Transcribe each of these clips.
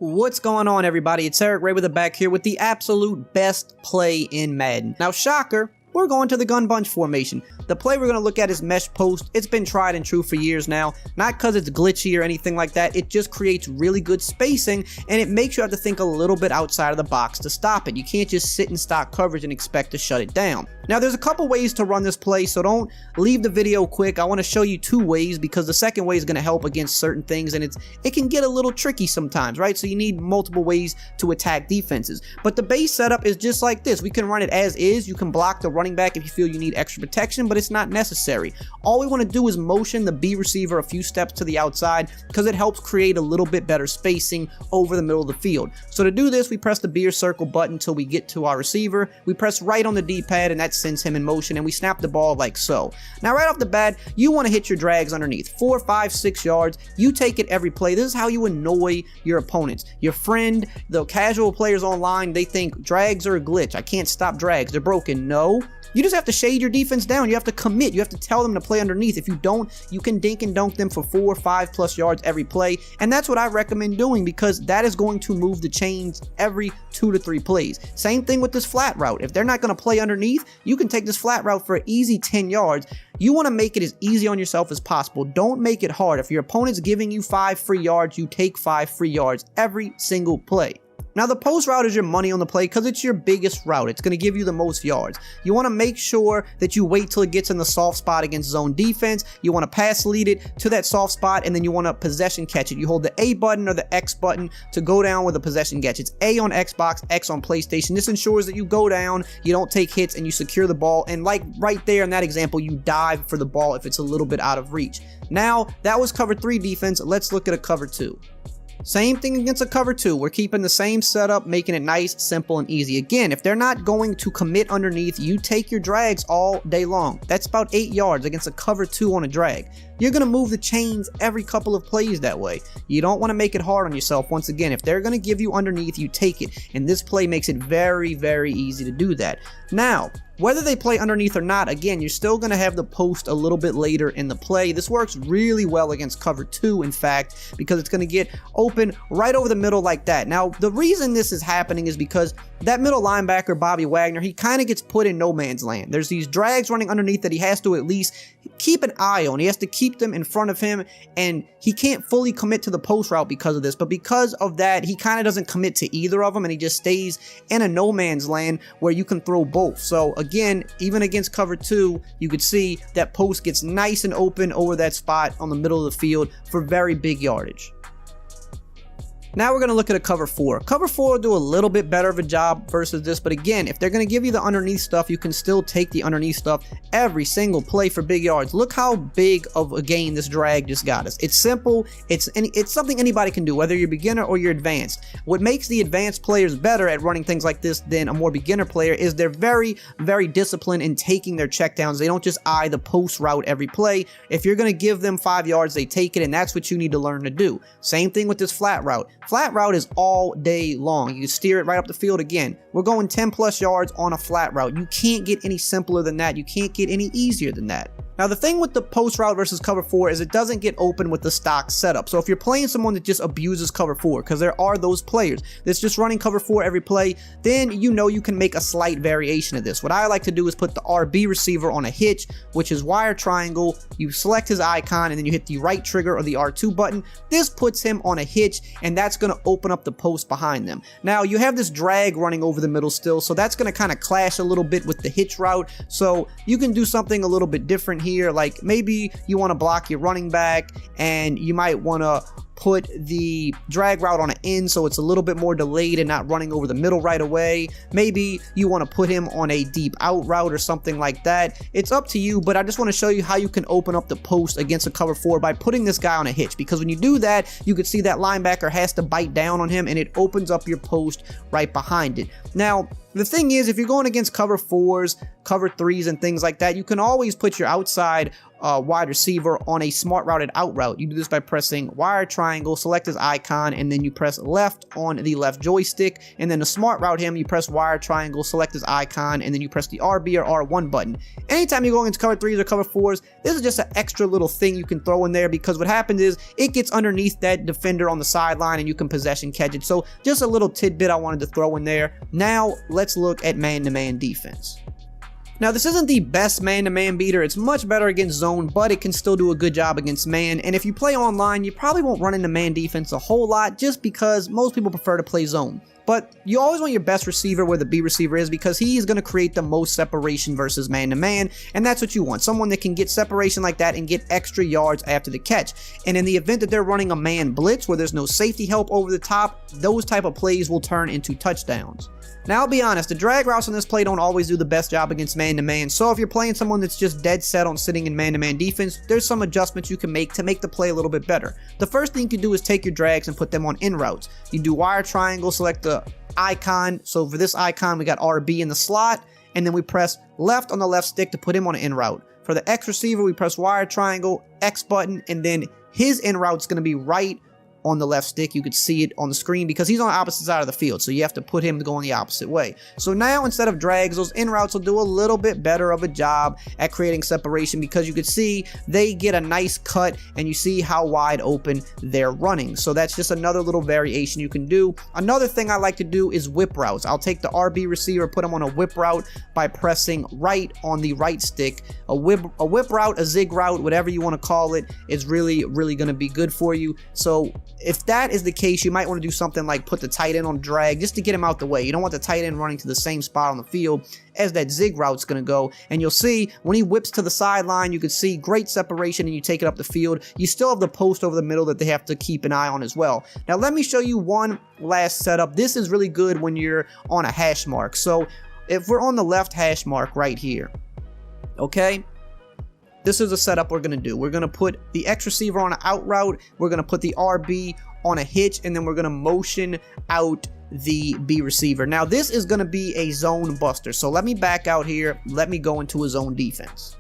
What's going on, everybody? It's EricRayweather back here with the absolute best play in Madden. Now, shocker, we're going to the gun bunch formation. The play we're going to look at is mesh post. It's been tried and true for years now. Not because it's glitchy or anything like that. It just creates really good spacing, and it makes you have to think a little bit outside of the box to stop it. You can't just sit in stock coverage and expect to shut it down. Now, there's a couple ways to run this play, so don't leave the video quick. I want to show you two ways because the second way is going to help against certain things, and it can get a little tricky sometimes, right? So you need multiple ways to attack defenses. But the base setup is just like this. We can run it as is. You can block the running back if you feel you need extra protection, but it's not necessary. All we want to do is motion the B receiver a few steps to the outside because it helps create a little bit better spacing over the middle of the field. So to do this, we press the B or circle button until we get to our receiver. We press right on the D-pad and that sends him in motion, and we snap the ball like so. Now right off the bat, you want to hit your drags underneath 4, 5, 6 yards. You take it every play. This is how you annoy your opponents. Your friend, the casual players online, they think drags are a glitch. I can't stop drags. They're broken. No. You just have to shade your defense down. You have to commit. You have to tell them to play underneath. If you don't, you can dink and dunk them for 4 or 5 plus yards every play. And that's what I recommend doing because that is going to move the chains every 2 to 3 plays. Same thing with this flat route. If they're not going to play underneath, you can take this flat route for an easy 10 yards. You want to make it as easy on yourself as possible. Don't make it hard. If your opponent's giving you 5 free yards, you take 5 free yards every single play. Now, the post route is your money on the play because it's your biggest route. It's going to give you the most yards. You want to make sure that you wait till it gets in the soft spot against zone defense. You want to pass lead it to that soft spot, and then you want to possession catch it. You hold the A button or the X button to go down with a possession catch. It's A on Xbox, X on PlayStation. This ensures that you go down, you don't take hits, and you secure the ball. And like right there in that example, you dive for the ball if it's a little bit out of reach. Now, that was cover 3 defense. Let's look at a cover 2. Same thing against a cover 2. We're keeping the same setup, making it nice, simple, and easy. Again, if they're not going to commit underneath, you take your drags all day long. That's about 8 yards against a cover 2 on a drag. You're going to move the chains every couple of plays that way. You don't want to make it hard on yourself. Once again, if they're going to give you underneath, you take it. And this play makes it very, very easy to do that. Now, whether they play underneath or not, again, you're still going to have the post a little bit later in the play. This works really well against cover 2, in fact, because it's going to get open right over the middle like that. Now, the reason this is happening is because that middle linebacker, Bobby Wagner, he kind of gets put in no man's land. There's these drags running underneath that he has to at least keep an eye on. He has to keep them in front of him, and he can't fully commit to the post route because of this. But because of that, he kind of doesn't commit to either of them, and he just stays in a no man's land where you can throw both. So again, even against cover 2, you could see that post gets nice and open over that spot on the middle of the field for very big yardage. Now we're going to look at a cover 4. Cover 4 will do a little bit better of a job versus this, but again, if they're going to give you the underneath stuff, you can still take the underneath stuff every single play for big yards. Look how big of a gain this drag just got us. It's simple. It's something anybody can do, whether you're beginner or you're advanced. What makes the advanced players better at running things like this than a more beginner player is they're very, very disciplined in taking their checkdowns. They don't just eye the post route every play. If you're going to give them 5 yards, they take it, and that's what you need to learn to do. Same thing with this flat route. Flat route is all day long. You steer it right up the field again. We're going 10 plus yards on a flat route. You can't get any simpler than that. You can't get any easier than that. Now, the thing with the post route versus cover 4 is it doesn't get open with the stock setup. So if you're playing someone that just abuses cover 4, because there are those players that's just running cover 4 every play, then you know you can make a slight variation of this. What I like to do is put the RB receiver on a hitch, which is wire triangle. You select his icon, and then you hit the right trigger or the R2 button. This puts him on a hitch, and that's going to open up the post behind them. Now, you have this drag running over the middle still, so that's going to kind of clash a little bit with the hitch route. So you can do something a little bit different here, like maybe you want to block your running back and you might want to put the drag route on an end so it's a little bit more delayed and not running over the middle right away. Maybe you want to put him on a deep out route or something like that. It's up to you, but I just want to show you how you can open up the post against a cover 4 by putting this guy on a hitch, because when you do that, you can see that linebacker has to bite down on him and it opens up your post right behind it. Now, the thing is, if you're going against cover 4s, cover 3s, and things like that, you can always put your outside wide receiver on a smart routed out route. You do this by pressing wire triangle, select his icon, and then you press left on the left joystick. And then to smart route him, you press wire triangle, select his icon, and then you press the RB or R1 button. Anytime you go against cover 3s or cover 4s, this is just an extra little thing you can throw in there, because what happens is it gets underneath that defender on the sideline and you can possession catch it. So just a little tidbit I wanted to throw in there. Now let's look at man-to-man defense. Now, this isn't the best man-to-man beater. It's much better against zone, but it can still do a good job against man. And if you play online, you probably won't run into man defense a whole lot, just because most people prefer to play zone. But you always want your best receiver where the B receiver is, because he is going to create the most separation versus man-to-man, and that's what you want. Someone that can get separation like that and get extra yards after the catch. And in the event that they're running a man blitz where there's no safety help over the top, those type of plays will turn into touchdowns. Now, I'll be honest, the drag routes on this play don't always do the best job against man-to-man, so if you're playing someone that's just dead set on sitting in man-to-man defense, there's some adjustments you can make to make the play a little bit better. The first thing you can do is take your drags and put them on in routes. You do wire triangle, select the icon. So for this icon, we got RB in the slot, and then we press left on the left stick to put him on an in route. For the X receiver, we press wire triangle, X button, and then his in route's going to be right on the left stick. You could see it on the screen because he's on the opposite side of the field, so you have to put him to go in the opposite way. So now, instead of drags, those in routes will do a little bit better of a job at creating separation, because you could see they get a nice cut and you see how wide open they're running. So that's just another little variation you can do. Another thing I like to do is whip routes. I'll take the RB receiver, put him on a whip route by pressing right on the right stick. A whip route, a zig route, whatever you want to call it, is really going to be good for you. So if that is the case, you might want to do something like put the tight end on drag just to get him out the way. You don't want the tight end running to the same spot on the field as that zig route's going to go. And you'll see when he whips to the sideline, you can see great separation, and you take it up the field. You still have the post over the middle that they have to keep an eye on as well. Now, let me show you one last setup. This is really good when you're on a hash mark. So if we're on the left hash mark right here, okay, this is a setup we're going to do. We're going to put the X receiver on an out route. We're going to put the RB on a hitch, and then we're going to motion out the B receiver. Now, this is going to be a zone buster. So let me back out here. Let me go into a zone defense.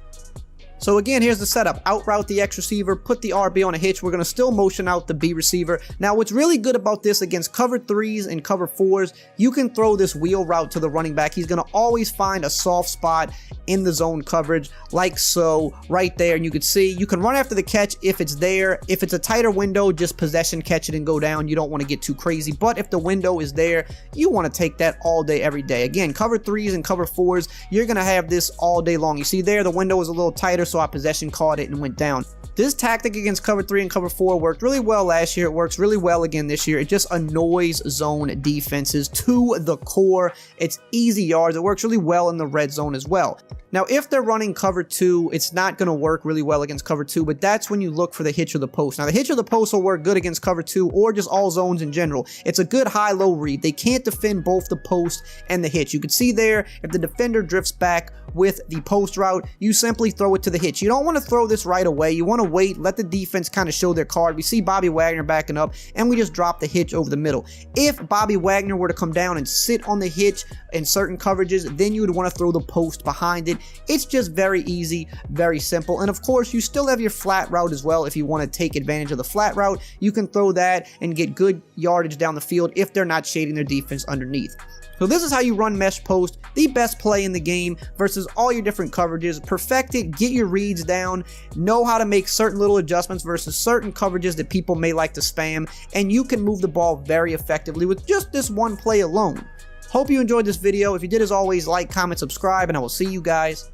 So again, here's the setup. Out route the X receiver, put the RB on a hitch. We're going to still motion out the B receiver. Now, what's really good about this against cover 3s and cover 4s, you can throw this wheel route to the running back. He's going to always find a soft spot in the zone coverage, like so, right there. And you can see, you can run after the catch if it's there. If it's a tighter window, just possession catch it and go down. You don't want to get too crazy. But if the window is there, you want to take that all day, every day. Again, cover 3s and cover 4s, you're going to have this all day long. You see there, the window is a little tighter, so our possession caught it and went down. This tactic against cover 3 and cover 4 worked really well last year. It works really well again this year. It just annoys zone defenses to the core. It's easy yards. It works really well in the red zone as well. Now, if they're running cover 2, it's not going to work really well against cover 2, but that's when you look for the hitch or the post. Now, the hitch or the post will work good against cover 2 or just all zones in general. It's a good high-low read. They can't defend both the post and the hitch. You can see there, if the defender drifts back with the post route, you simply throw it to the hitch. You don't want to throw this right away. You want to wait, let the defense kind of show their card. We see Bobby Wagner backing up, and we just drop the hitch over the middle. If Bobby Wagner were to come down and sit on the hitch in certain coverages, then you would want to throw the post behind it. It's just very easy, very simple. And of course, you still have your flat route as well. If you want to take advantage of the flat route, you can throw that and get good yardage down the field if they're not shading their defense underneath. So this is how you run mesh post, the best play in the game versus all your different coverages. Perfect it, get your reads down, know how to make certain little adjustments versus certain coverages that people may like to spam, and you can move the ball very effectively with just this one play alone. Hope you enjoyed this video. If you did, as always, like, comment, subscribe, and I will see you guys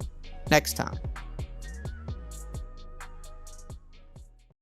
next time.